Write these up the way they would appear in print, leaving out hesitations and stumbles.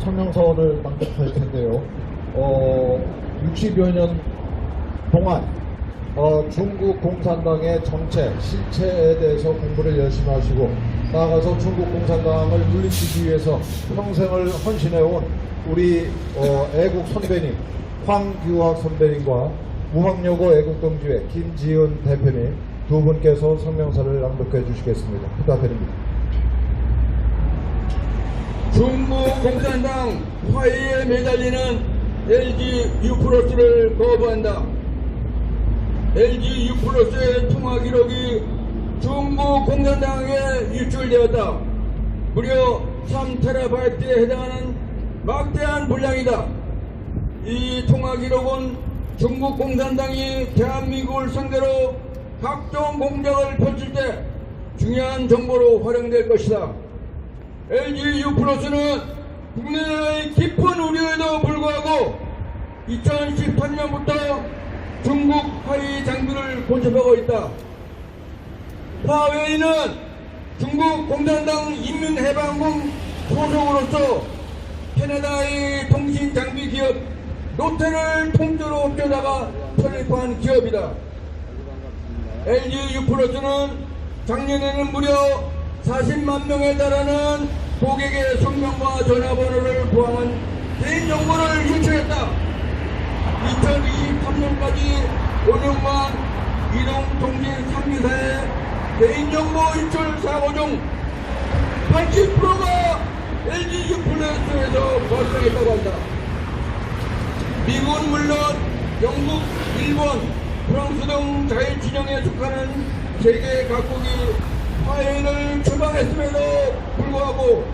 성명서를 낭독할 텐데요. 60여 년 동안 중국 공산당의 정체, 실체에 대해서 공부를 열심히 하시고 나아가서 중국 공산당을 물리치기 위해서 평생을 헌신해온 우리 애국 선배님 황규학 선배님과 무학여고 애국동지회 김지은 대표님 두 분께서 성명서를 낭독해 주시겠습니다. 부탁드립니다. 중국 공산당 화해에 매달리는 LG U+를 거부한다. LG U+의 통화 기록이 중국 공산당에 유출되었다. 무려 3TB에 해당하는 막대한 분량이다. 이 통화 기록은 중국 공산당이 대한민국을 상대로 각종 공작을 펼칠 때 중요한 정보로 활용될 것이다. LG U+는 국내의 깊은 우려에도 불구하고 2018년부터 중국 화해 장비를 공급하고 있다. 화웨이는 중국 공산당 인민해방군 소속으로서 캐나다의 통신 장비 기업 롯데를 통째로 옮겨다가 설립한 기업이다. LG U+는 작년에는 무려 40만 명에 달하는 고객의 성명과 전화번호를 포함한 개인정보를 유출했다. 2023년까지 5년간 이동통신 3기사의 개인정보 유출 사고 중 80%가 LG U+에서 발생했다고 한다. 미국은 물론 영국, 일본, 프랑스 등 자유진영에 속하는 세계 각국이 화해를 추방했음에도 불구하고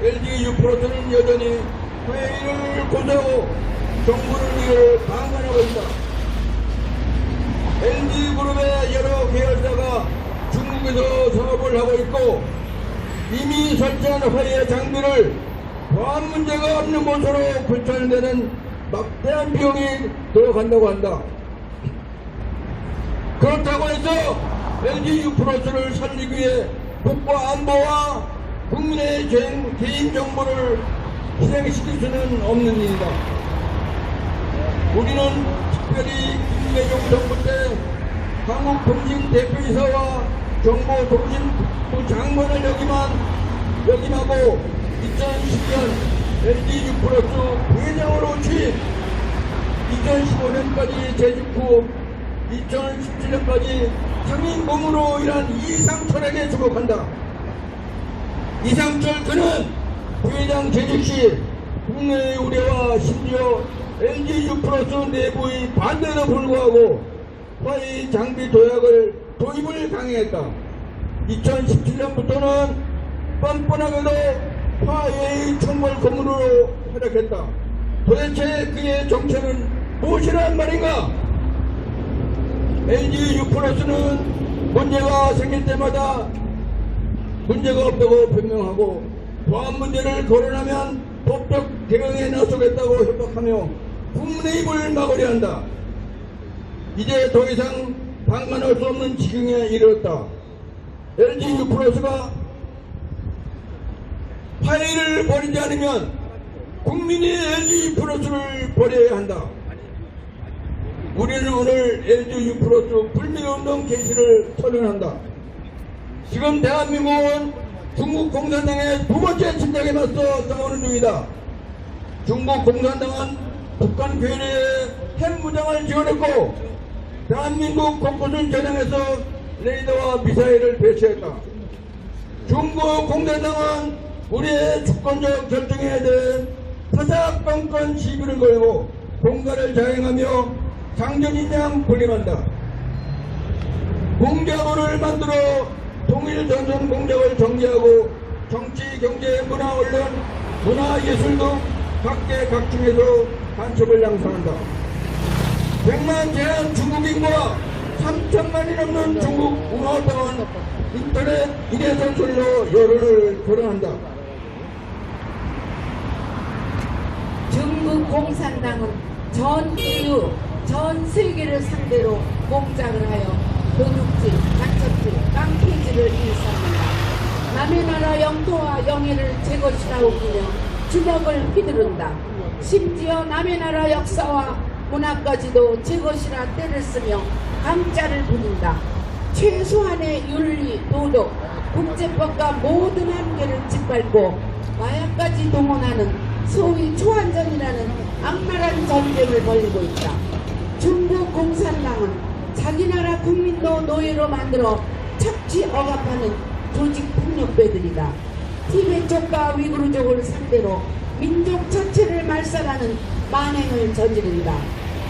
LG U+는 여전히 화해를 고수하고 정부를 이를 방관하고 있다. LG그룹의 여러 계열사가 중국에서 사업을 하고 있고 이미 설치한 화해 장비를 보안 문제가 없는 곳으로 불천되는 막대한 비용이 들어간다고 한다. 그렇다고 해서 LG U+를 살리기 위해 국가 안보와 국민의 개인정보를 희생시킬 수는 없는 일이다. 우리는 특별히 김대중 정부 때 한국통신 대표이사와 정보통신부 장관을 역임하고 2010년 LG U+ 부회장으로 취임, 2015년까지 재직 후 2017년까지 상임고문으로 일한 이상철에게 주목한다. 이상철 그는 부회장 재직 시 국내의 우려와 심지어 LG U+ 내부의 반대에도 불구하고 화해 장비 도입을 강행했다. 2017년부터는 뻔뻔하게도 화해의 총괄 고문으로 활약했다. 도대체 그의 정체는 무엇이란 말인가? LG U+는 문제가 생길 때마다 문제가 없다고 변명하고 보안 문제를 거론하면 법적 대응에 나서겠다고 협박하며 국민의 입을 막으려 한다. 이제 더 이상 방관할 수 없는 지경에 이르렀다. LG U+가 화해를 벌이지 않으면 국민이 LG U+를 버려야 한다. 우리는 오늘 LG U+ 불매운동 개시를 선언한다. 지금 대한민국은 중국 공산당의 두 번째 침략에 맞서 싸우는 중이다. 중국 공산당은 북한 괴뢰에 핵무장을 지원했고 대한민국 곳곳을 겨냥해서 레이더와 미사일을 배치했다. 중국 공산당은 우리의 주권적 결정에 대해 사사건건 시비를 걸고 공갈을 자행하며 장전인양 불림한다. 공작원을 만들어 통일전선 공작을 정지하고 정치, 경제, 문화, 언론, 문화예술 등 각계각층에서 간첩을 양산한다. 100만 제한 중국 인구와 3천만이 넘는 중국 운하당은 인터넷 인해선술로 여론을 거론한다. 중국 공산당은 전 인류, 전 세계를 상대로 공작을 하여 도둑질, 간첩질, 깡패질을 일삼는다. 남의 나라 영토와 영해를 제 것이라 우기며 주먹을 휘두른다. 심지어 남의 나라 역사와 문화까지도 제 것이라 때를 쓰며 강자를 부린다. 최소한의 윤리, 도덕, 국제법과 모든 한계를 짓밟고 마약까지 동원하는 소위 초안전이라는 악랄한 전쟁을 벌이고 있다. 중국 공산당은 자기 나라 국민도 노예로 만들어 착취 억압하는 조직 폭력배들이다. 티베트족과 위구르족을 상대로 민족 자체를 말살하는 만행을 저지른다.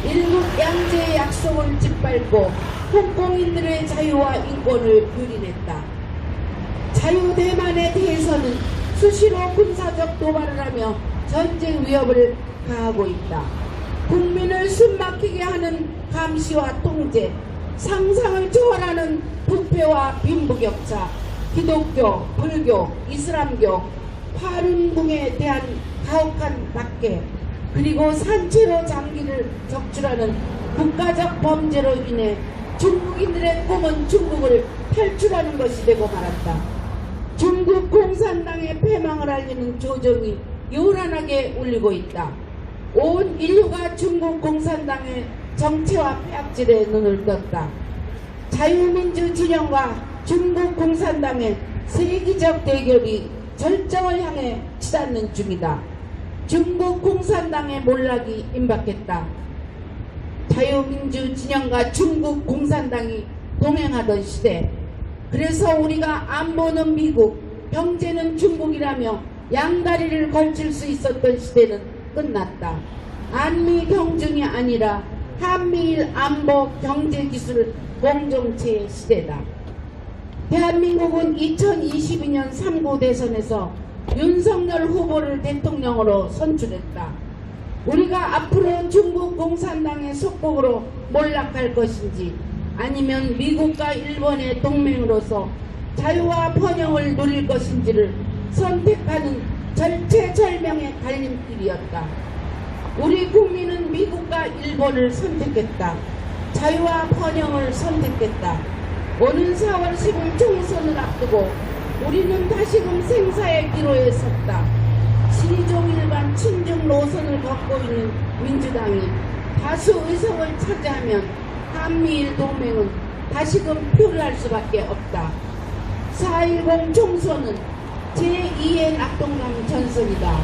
일국 양제의 약속을 짓밟고 홍콩인들의 자유와 인권을 유린했다. 자유대만에 대해서는 수시로 군사적 도발을 하며 전쟁 위협을 가하고 있다. 국민을 숨막히게 하는 감시와 통제, 상상을 초월하는 부패와 빈부격차, 기독교, 불교, 이슬람교, 파룬궁에 대한 가혹한 박해, 그리고 산채로 장기를 적출하는 국가적 범죄로 인해 중국인들의 꿈은 중국을 탈출하는 것이 되고 말았다. 중국 공산당의 패망을 알리는 조정이 요란하게 울리고 있다. 온 인류가 중국 공산당의 정체와 폐악질에 눈을 떴다. 자유민주 진영과 중국 공산당의 세기적 대결이 절정을 향해 치닫는 중이다. 중국 공산당의 몰락이 임박했다. 자유민주 진영과 중국 공산당이 동행하던 시대, 그래서 우리가 안보는 미국, 경제는 중국이라며 양다리를 걸칠 수 있었던 시대는 끝났다. 한미 경쟁이 아니라 한미일 안보 경제기술 공동체의 시대다. 대한민국은 2022년 3구 대선에서 윤석열 후보를 대통령으로 선출했다. 우리가 앞으로 중국 공산당의 속국으로 몰락할 것인지, 아니면 미국과 일본의 동맹으로서 자유와 번영을 누릴 것인지를 선택하는 절체절명의 갈림길이었다. 우리 국민은 미국과 일본을 선택했다. 자유와 번영을 선택했다. 오는 4월 10일 총선을 앞두고 우리는 다시금 생사의 기로에 섰다. 친이종일관 친중 노선을 걷고 있는 민주당이 다수 의석을 차지하면 한미일 동맹은 다시금 표류할 수밖에 없다. 4.10 총선은 제2의 낙동강 전선이다.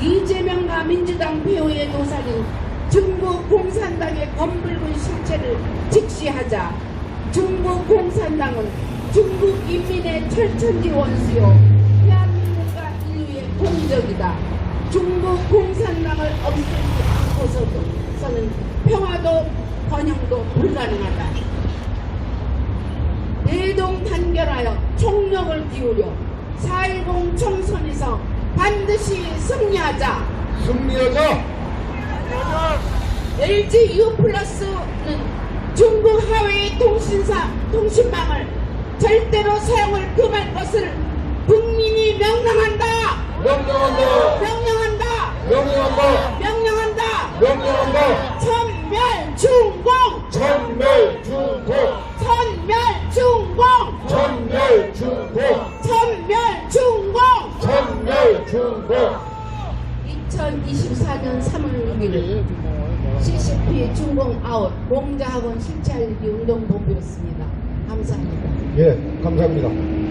이재명과 민주당 배후의 도살인 중국 공산당의 검붉은 실체를 직시하자. 중국 공산당은 중국 인민의 철천지 원수요, 대한민국과 인류의 공적이다. 중국 공산당을 없애지 않고서는 평화도 번영도 불가능하다. 대동단결하여 총력을 기울여 4.10 총선에서 반드시 승리하자. LG U+는 중국 하웨이 통신망을 절대로 사용을 금할 것을 국민이 명령한다. 명령한다. 천멸중공. 천멸중공. 2024년 3월 6일 CCP 중공 아웃 공자학원 실체알리기 운동본부였습니다. 감사합니다. 예, 감사합니다.